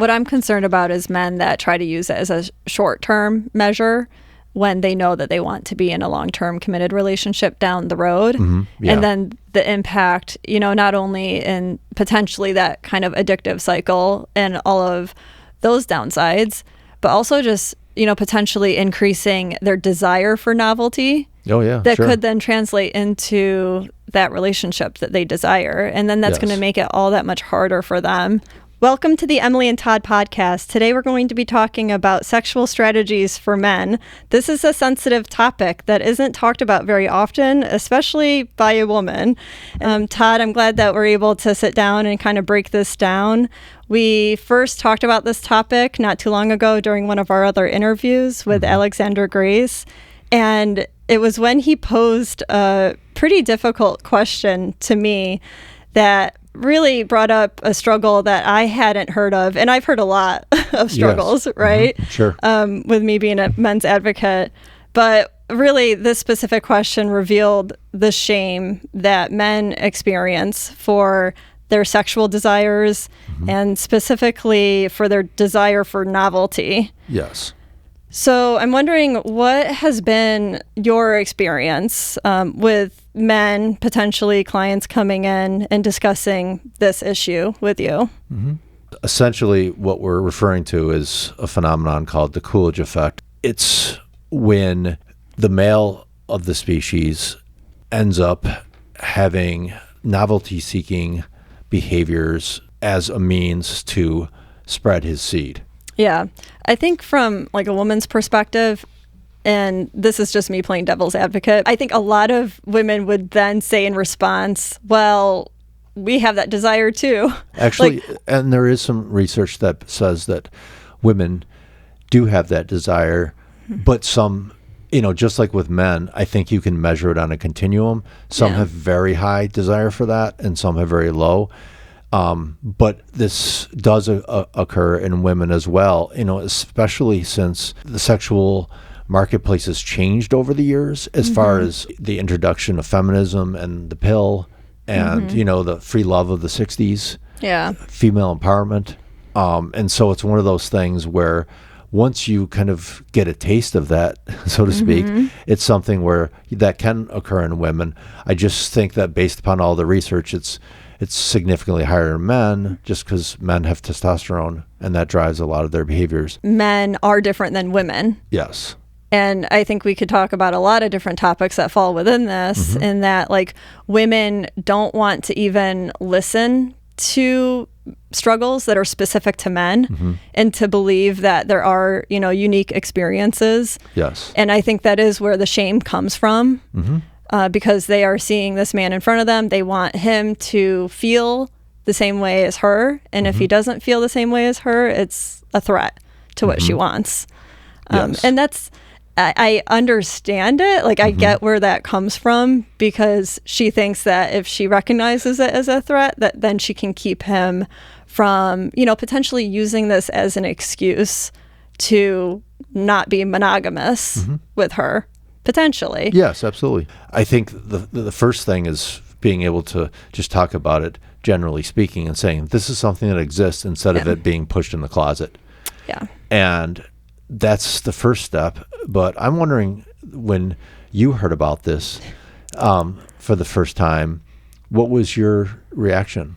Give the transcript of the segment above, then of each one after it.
What I'm concerned about is men that try to use it as a short-term measure when they know that they want to be in a long-term committed relationship down the road. Yeah. And then the impact, not only in potentially that kind of addictive cycle and all of those downsides, but also just, potentially increasing their desire for novelty. Oh, yeah. That sure. could then translate into that relationship that they desire. And then that's Yes. going to make it all that much harder for them. Welcome to the Emily and Todd Podcast. Today we're going to be talking about sexual strategies for men. This is a sensitive topic that isn't talked about very often, especially by a woman. Todd, I'm glad that we're able to sit down and kind of break this down. We first talked about this topic not too long ago during one of our other interviews with Alexander Grace. And it was when he posed a pretty difficult question to me that really brought up a struggle that I hadn't heard of. And I've heard a lot of struggles, Yes. right? Sure. With me being a men's advocate. But really, this specific question revealed the shame that men experience for their sexual desires and specifically for their desire for novelty. Yes. So I'm wondering, what has been your experience with men, potentially clients coming in and discussing this issue with you? Essentially, what we're referring to is a phenomenon called the Coolidge effect. It's when the male of the species ends up having novelty-seeking behaviors as a means to spread his seed. Yeah. I think from like a woman's perspective, and this is just me playing devil's advocate, I think a lot of women would then say in response, well, we have that desire too. Actually, and there is some research that says that women do have that desire, but some, just like with men, I think you can measure it on a continuum. Some have very high desire for that and some have very low. But this does occur in women as well, especially since the sexual marketplace has changed over the years as far as the introduction of feminism and the pill and, the free love of the 60s, female empowerment. And so it's one of those things where once you kind of get a taste of that, so to speak, it's something where that can occur in women. I just think that based upon all the research, it's significantly higher in men just because men have testosterone and that drives a lot of their behaviors. Men are different than women. Yes. And I think we could talk about a lot of different topics that fall within this, in that like women don't want to even listen to struggles that are specific to men and to believe that there are, unique experiences. Yes. And I think that is where the shame comes from. Because they are seeing this man in front of them. They want him to feel the same way as her. And if he doesn't feel the same way as her, it's a threat to what she wants. Yes. And that's, I understand it. Like, I get where that comes from because she thinks that if she recognizes it as a threat, that then she can keep him from, potentially using this as an excuse to not be monogamous with her. Potentially. Yes, absolutely. I think the first thing is being able to just talk about it, generally speaking, and saying this is something that exists instead of it being pushed in the closet. Yeah. And that's the first step. But I'm wondering, when you heard about this for the first time, what was your reaction?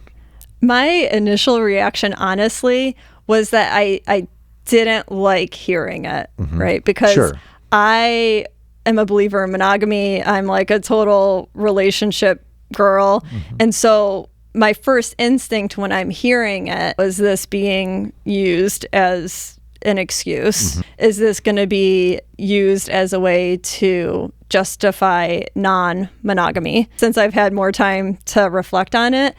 My initial reaction, honestly, was that I didn't like hearing it, right? Because I am a believer in monogamy. I'm like a total relationship girl. And so my first instinct when I'm hearing it was this being used as an excuse. Is this going to be used as a way to justify non-monogamy? Since I've had more time to reflect on it,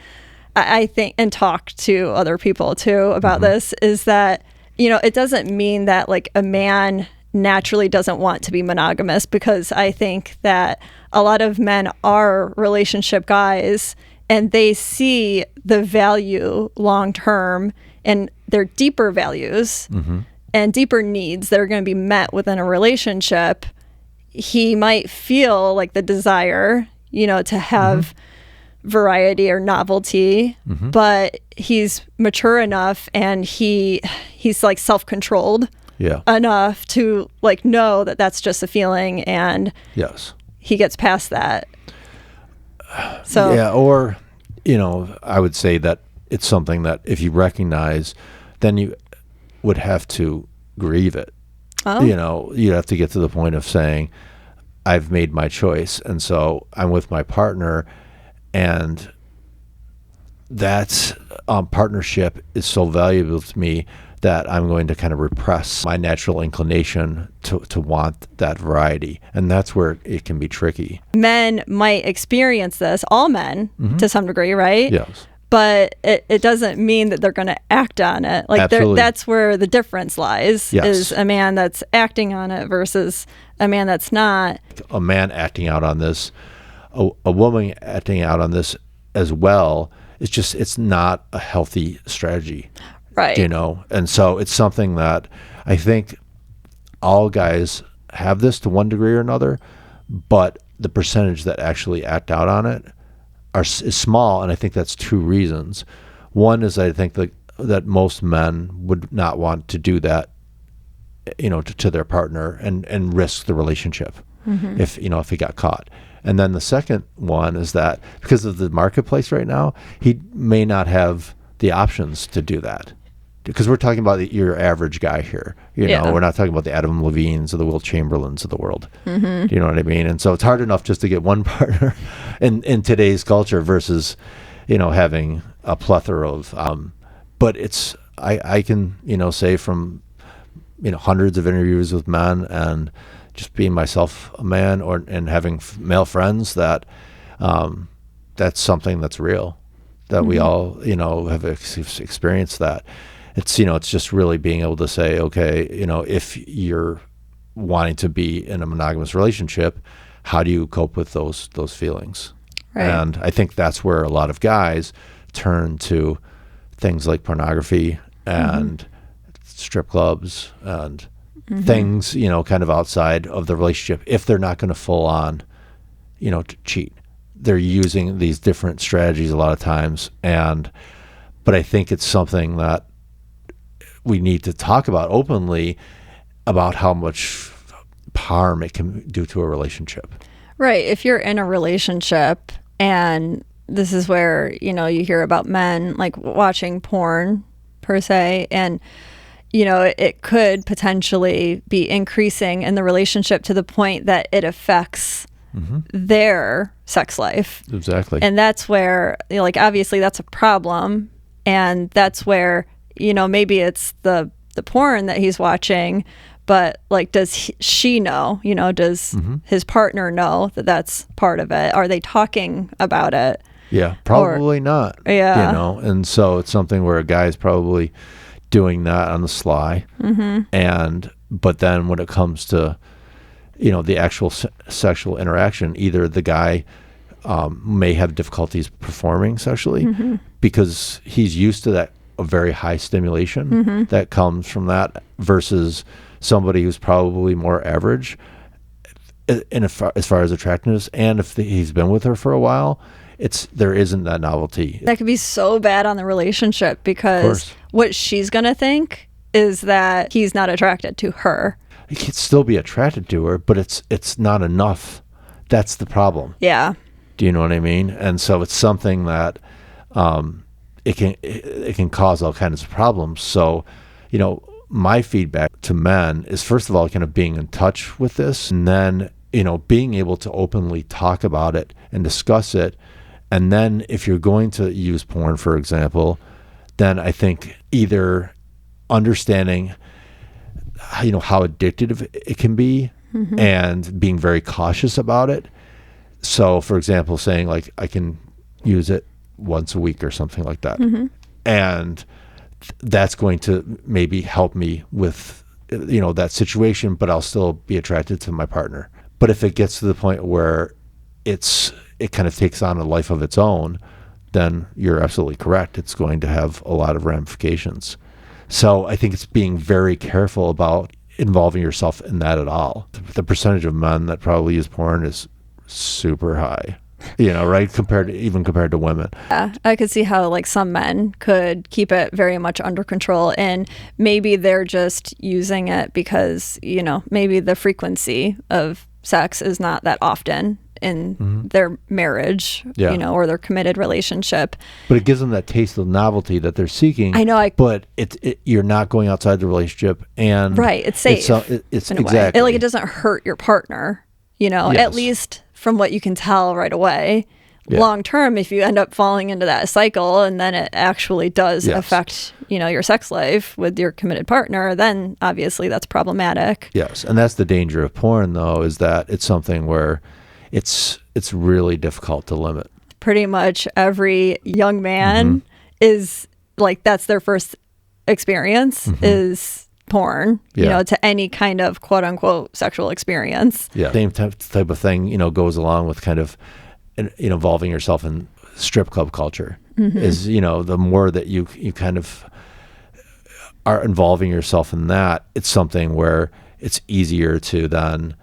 I think, and talk to other people too about this, is that, it doesn't mean that like a man naturally doesn't want to be monogamous, because I think that a lot of men are relationship guys and they see the value long term and their deeper values and deeper needs that are going to be met within a relationship. He might feel like the desire, to have variety or novelty, but he's mature enough and he's like self-controlled enough to like know that that's just a feeling, and he gets past that. So or I would say that it's something that if you recognize, then you would have to grieve it. You'd have to get to the point of saying, I've made my choice, and so I'm with my partner, and that partnership is so valuable to me that I'm going to kind of repress my natural inclination to want that variety. And that's where it can be tricky. Men might experience this, all men to some degree, right? Yes. But it doesn't mean that they're going to act on it. Like that's where the difference lies, is a man that's acting on it versus a man that's not. A man acting out on this, a woman acting out on this as well, it's not a healthy strategy. Right. And so it's something that I think all guys have this to one degree or another, but the percentage that actually act out on it is small, and I think that's two reasons. One is I think that most men would not want to do that, to their partner and risk the relationship if he got caught. And then the second one is that because of the marketplace right now, he may not have the options to do that. Because we're talking about your average guy here, we're not talking about the Adam Levines or the Will Chamberlains of the world. Do you know what I mean? And so it's hard enough just to get one partner in today's culture versus, having a plethora of, but it's, I can, say from, hundreds of interviews with men and just being myself a man and having male friends that, that's something that's real, that we all, have experienced that. It's, it's just really being able to say, okay, if you're wanting to be in a monogamous relationship, how do you cope with those feelings? Right. And I think that's where a lot of guys turn to things like pornography and strip clubs and things, kind of outside of the relationship. If they're not going to full on, to cheat, they're using these different strategies a lot of times. But I think it's something that we need to talk about openly, about how much harm it can do to a relationship. Right. If you're in a relationship, and this is where, you hear about men like watching porn per se, and, it could potentially be increasing in the relationship to the point that it affects their sex life. Exactly. And that's where, obviously that's a problem. And that's where, maybe it's the porn that he's watching, but like, does she know, does his partner know that that's part of it? Are they talking about it? Yeah, probably not. Yeah. And so it's something where a guy is probably doing that on the sly. But then when it comes to, the actual sexual interaction, either the guy may have difficulties performing sexually because he's used to that a very high stimulation that comes from that, versus somebody who's probably more average as far as attractiveness. And if he's been with her for a while, there isn't that novelty. That could be so bad on the relationship, because what she's going to think is that he's not attracted to her. He could still be attracted to her, but it's not enough. That's the problem. Yeah. Do you know what I mean? And so it's something that it can cause all kinds of problems. So, my feedback to men is, first of all, kind of being in touch with this, and then, being able to openly talk about it and discuss it. And then if you're going to use porn, for example, then I think either understanding, how addictive it can be and being very cautious about it. So, for example, saying like, I can use it once a week or something like that. And that's going to maybe help me with, that situation, but I'll still be attracted to my partner. But if it gets to the point where it kind of takes on a life of its own, then you're absolutely correct. It's going to have a lot of ramifications. So I think it's being very careful about involving yourself in that at all. The percentage of men that probably use porn is super high. right? Compared to women. Yeah, I could see how like some men could keep it very much under control, and maybe they're just using it because, maybe the frequency of sex is not that often in their marriage, or their committed relationship. But it gives them that taste of novelty that they're seeking. I know. But you're not going outside the relationship, and right, it's safe. It's exactly it doesn't hurt your partner. Yes. At least from what you can tell right away. Yeah. Long term, if you end up falling into that cycle and then it actually does affect, your sex life with your committed partner, then obviously that's problematic. Yes. And that's the danger of porn, though, is that it's something where it's really difficult to limit. Pretty much every young man is like, that's their first experience is porn, to any kind of quote unquote sexual experience. Yeah. Same type of thing, goes along with kind of, involving yourself in strip club culture is, the more that you kind of are involving yourself in that, it's something where it's easier to then,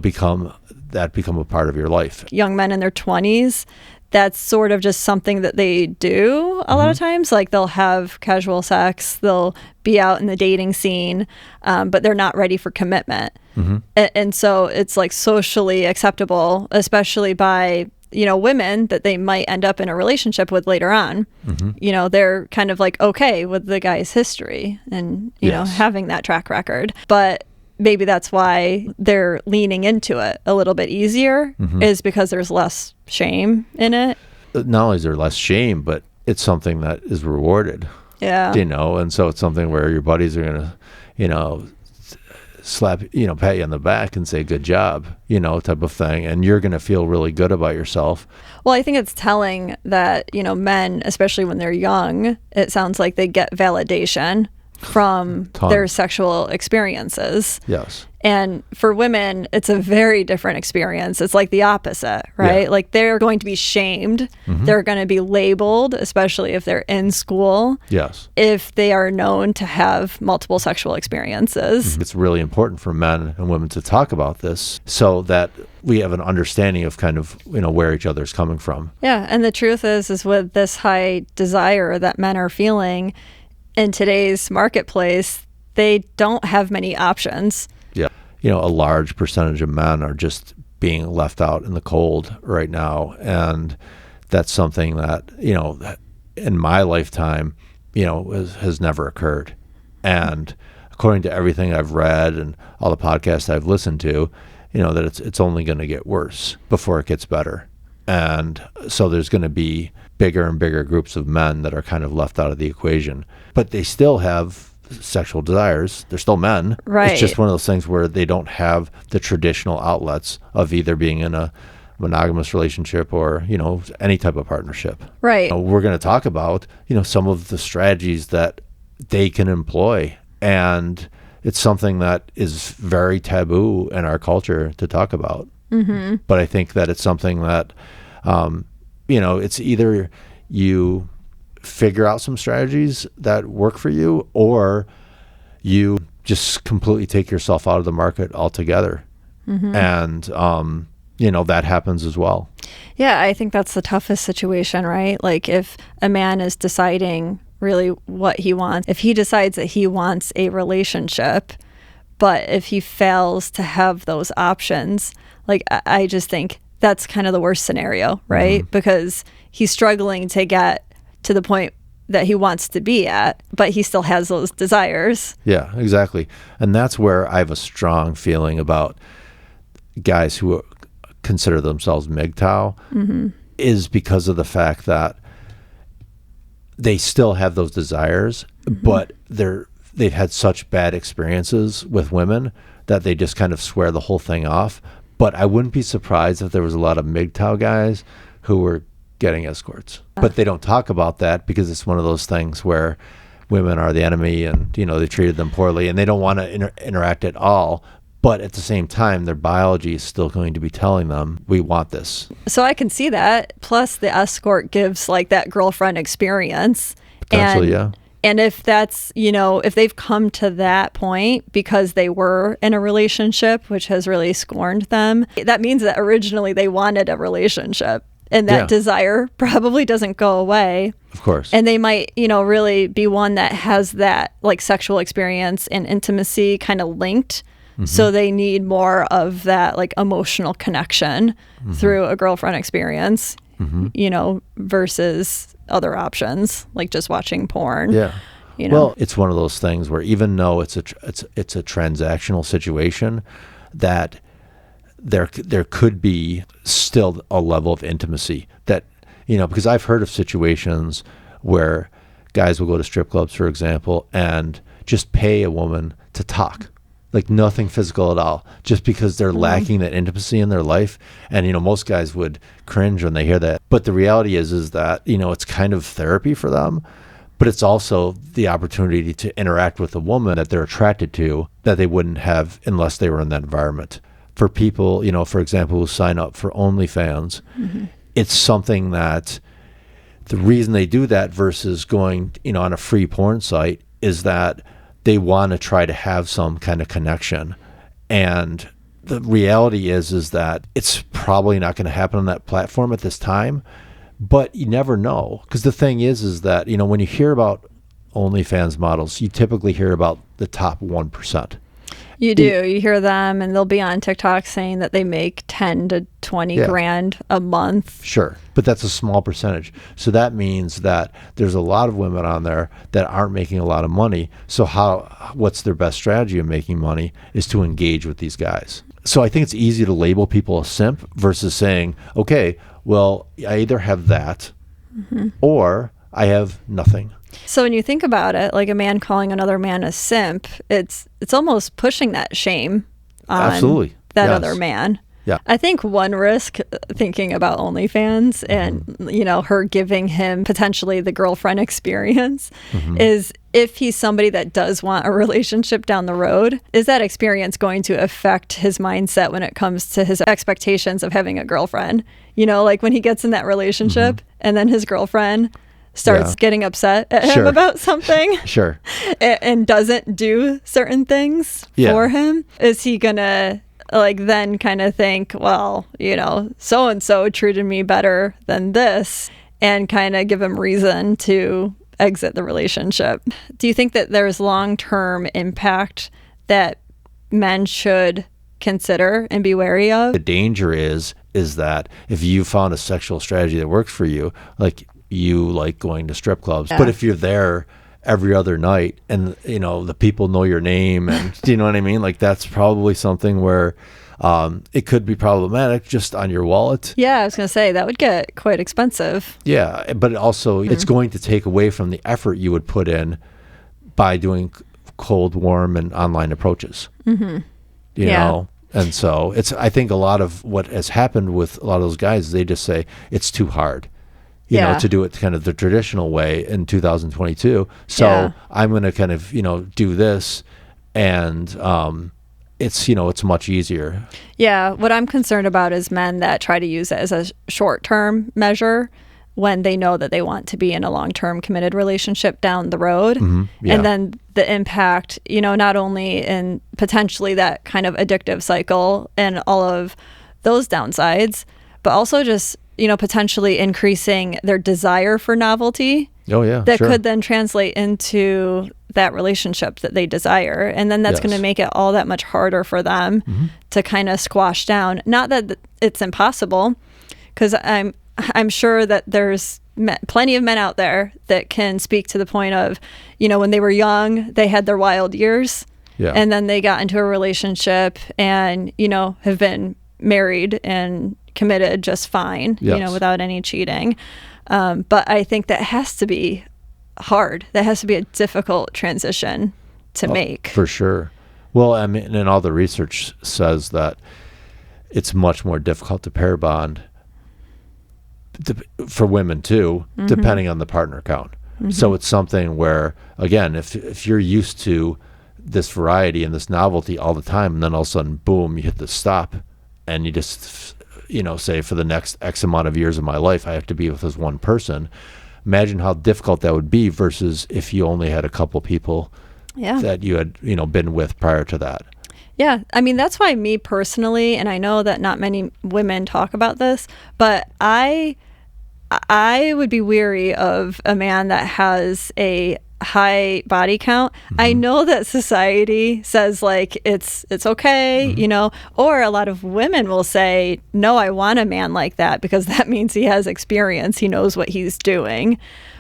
become a part of your life. Young men in their 20s, that's sort of just something that they do a lot of times. Like they'll have casual sex, they'll be out in the dating scene, but they're not ready for commitment. And so it's like socially acceptable, especially by women that they might end up in a relationship with later on. They're kind of like okay with the guy's history and, having that track record. But maybe that's why they're leaning into it a little bit easier is because there's less shame in it. Not only is there less shame, but it's something that is rewarded. Yeah. And so it's something where your buddies are going to, slap, pat you on the back and say, good job, type of thing. And you're going to feel really good about yourself. Well, I think it's telling that, men, especially when they're young, it sounds like they get validation from their sexual experiences. Yes. And for women, it's a very different experience. It's like the opposite, right? Yeah. Like they're going to be shamed. They're going to be labeled, especially if they're in school. Yes. If they are known to have multiple sexual experiences. It's really important for men and women to talk about this so that we have an understanding of kind of, where each other's coming from. Yeah. And the truth is with this high desire that men are feeling in today's marketplace, they don't have many options. Yeah. A large percentage of men are just being left out in the cold right now. And that's something that, in my lifetime, has never occurred. And according to everything I've read and all the podcasts I've listened to, that it's only going to get worse before it gets better. And so there's going to be bigger and bigger groups of men that are kind of left out of the equation. But they still have sexual desires. They're still men. Right. It's just one of those things where they don't have the traditional outlets of either being in a monogamous relationship or, any type of partnership. Right. We're going to talk about, some of the strategies that they can employ. And it's something that is very taboo in our culture to talk about. But I think that it's something that, it's either you figure out some strategies that work for you or you just completely take yourself out of the market altogether. And, that happens as well. Yeah, I think that's the toughest situation, right? Like if a man is deciding really what he wants, if he decides that he wants a relationship, but if he fails to have those options, like I just think that's kind of the worst scenario, right? Because he's struggling to get to the point that he wants to be at, but he still has those desires. Yeah, exactly. And that's where I have a strong feeling about guys who consider themselves MGTOW is because of the fact that they still have those desires, but they've had such bad experiences with women that they just kind of swear the whole thing off. But I wouldn't be surprised if there was a lot of MGTOW guys who were getting escorts. But they don't talk about that because it's one of those things where women are the enemy and, they treated them poorly and they don't want to interact at all. But at the same time, their biology is still going to be telling them, we want this. So I can see that. Plus the escort gives like that girlfriend experience. Potentially, yeah. And if that's, if they've come to that point because they were in a relationship, which has really scorned them, that means that originally they wanted a relationship. And that desire probably doesn't go away. Of course. And they might, really be one that has that like sexual experience and intimacy kind of linked. So they need more of that like emotional connection through a girlfriend experience, versus other options like just watching porn. Yeah. Well, it's one of those things where even though it's a transactional situation, that there could be still a level of intimacy that, because I've heard of situations where guys will go to strip clubs, for example, and just pay a woman to talk. Like nothing physical at all, just because they're lacking that intimacy in their life. And, most guys would cringe when they hear that. But the reality is that, it's kind of therapy for them, but it's also the opportunity to interact with a woman that they're attracted to that they wouldn't have unless they were in that environment. For people, for example, who sign up for OnlyFans, it's something that the reason they do that versus going, on a free porn site is that they want to try to have some kind of connection. And the reality is that it's probably not going to happen on that platform at this time, but you never know. Because the thing is that, when you hear about OnlyFans models, you typically hear about the top 1%. You do. You hear them and they'll be on TikTok saying that they make 10 to 20 grand a month. Sure. But that's a small percentage. So that means that there's a lot of women on there that aren't making a lot of money. So what's their best strategy of making money is to engage with these guys. So I think it's easy to label people a simp versus saying, okay, well, I either have that or I have nothing. So when you think about it, like a man calling another man a simp, it's almost pushing that shame on that other man. Yeah. I think one risk thinking about OnlyFans and, her giving him potentially the girlfriend experience is if he's somebody that does want a relationship down the road, is that experience going to affect his mindset when it comes to his expectations of having a girlfriend? Like when he gets in that relationship and then his girlfriend starts getting upset at him about something and doesn't do certain things for him, is he gonna then kind of think, well, so-and-so treated me better than this, and kind of give him reason to exit the relationship? Do you think that there's long-term impact that men should consider and be wary of? The danger is that if you found a sexual strategy that works for you, like you like going to strip clubs, but if you're there every other night and the people know your name, and do you know what I mean? Like that's probably something where it could be problematic just on your wallet. Yeah, I was gonna say that would get quite expensive. Yeah, but also it's going to take away from the effort you would put in by doing cold, warm, and online approaches. You know, and so I think a lot of what has happened with a lot of those guys, they just say it's too hard. You know, to do it kind of the traditional way in 2022. So I'm going to kind of, do this, and it's much easier. Yeah. What I'm concerned about is men that try to use it as a short-term measure when they know that they want to be in a long-term committed relationship down the road. And then the impact, not only in potentially that kind of addictive cycle and all of those downsides, but also just potentially increasing their desire for novelty. That could then translate into that relationship that they desire. And then that's going to make it all that much harder for them to kind of squash down. Not that it's impossible, because I'm sure that there's plenty of men out there that can speak to the point of, when they were young, they had their wild years. And then they got into a relationship and, have been married and committed just fine, without any cheating. But I think that has to be hard. That has to be a difficult transition to make. For sure. Well, I mean, and all the research says that it's much more difficult to pair bond for women too, depending on the partner count. So it's something where, again, if you're used to this variety and this novelty all the time, and then all of a sudden, boom, you hit the stop, and you just say for the next X amount of years of my life, I have to be with this one person. Imagine how difficult that would be versus if you only had a couple people that you had, been with prior to that. Yeah. I mean, that's why me personally, and I know that not many women talk about this, but I would be weary of a man that has a high body count. I know that society says like it's okay, or a lot of women will say, no, I want a man like that because that means he has experience. He knows what he's doing.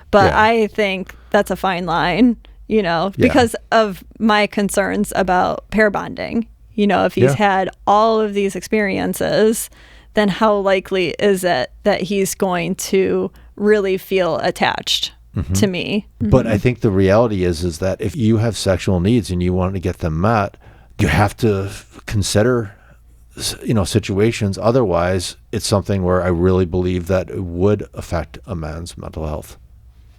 But I think that's a fine line, because of my concerns about pair bonding. If he's had all of these experiences, then how likely is it that he's going to really feel attached to me? But I think the reality is that if you have sexual needs and you want to get them met, you have to consider, situations. Otherwise, it's something where I really believe that it would affect a man's mental health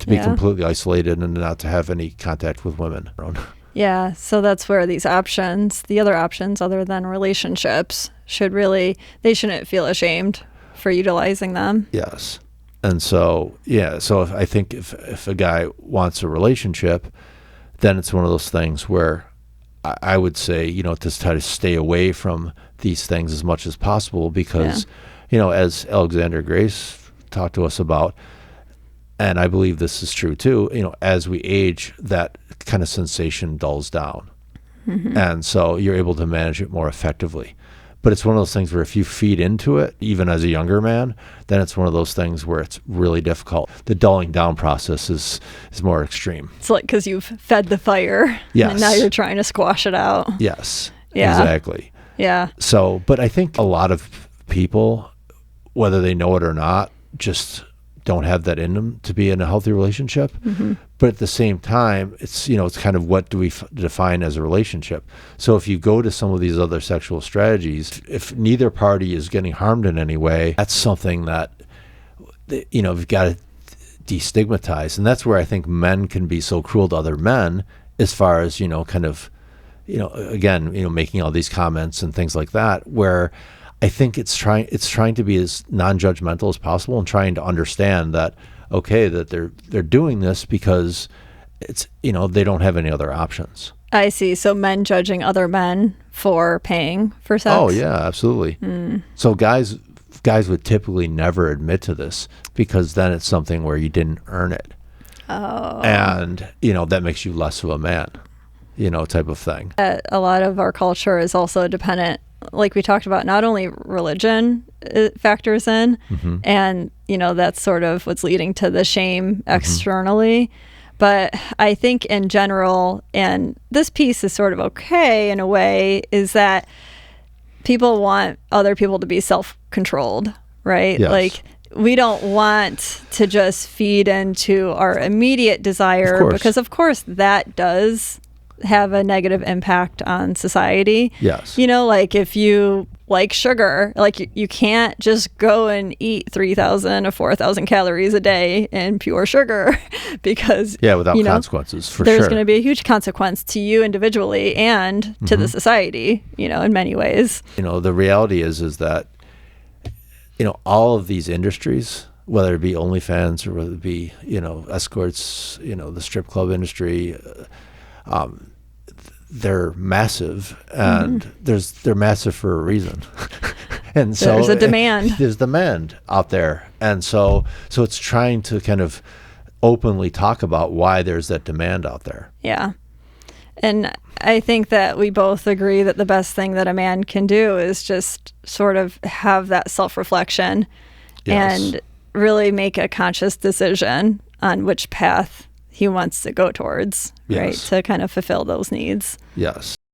to be completely isolated and not to have any contact with women around. Yeah, so that's where the other options other than relationships they shouldn't feel ashamed for utilizing them. Yes. And so, I think if a guy wants a relationship, then it's one of those things where I would say, to try to stay away from these things as much as possible because, as Alexander Grace talked to us about, and I believe this is true too, as we age, that kind of sensation dulls down. And so you're able to manage it more effectively. But it's one of those things where if you feed into it, even as a younger man, then it's one of those things where it's really difficult. The dulling down process is more extreme. It's like because you've fed the fire, and now you're trying to squash it out. Yes, yeah. Exactly. Yeah. So, but I think a lot of people, whether they know it or not, just don't have that in them to be in a healthy relationship. But at the same time, it's it's kind of what do we define as a relationship. So if you go to some of these other sexual strategies, if neither party is getting harmed in any way, that's something that we've got to destigmatize. And that's where I think men can be so cruel to other men as far as making all these comments and things like that, where I think it's trying to be as non-judgmental as possible and trying to understand that that they're doing this because it's they don't have any other options. I see. So men judging other men for paying for sex. Oh yeah, absolutely. So guys would typically never admit to this because then it's something where you didn't earn it. Oh. And that makes you less of a man, type of thing. A lot of our culture is also dependent, like we talked about, not only religion factors in, and that's sort of what's leading to the shame externally, but I think in general, and this piece is sort of okay in a way, is that people want other people to be self-controlled, right? Yes. Like we don't want to just feed into our immediate desire, because of course that does have a negative impact on society. Yes. Like if you like sugar, like you can't just go and eat 3,000 or 4,000 calories a day in pure sugar because without consequences, for there's sure. going to be a huge consequence to you individually and to the society, in many ways. The reality is that all of these industries, whether it be OnlyFans or whether it be escorts, the strip club industry, they're massive, and they're massive for a reason. And so there's a demand. There's demand out there, and so it's trying to kind of openly talk about why there's that demand out there. Yeah. And I think that we both agree that the best thing that a man can do is just sort of have that self-reflection and really make a conscious decision on which path he wants to go towards, right? To kind of fulfill those needs. Yes.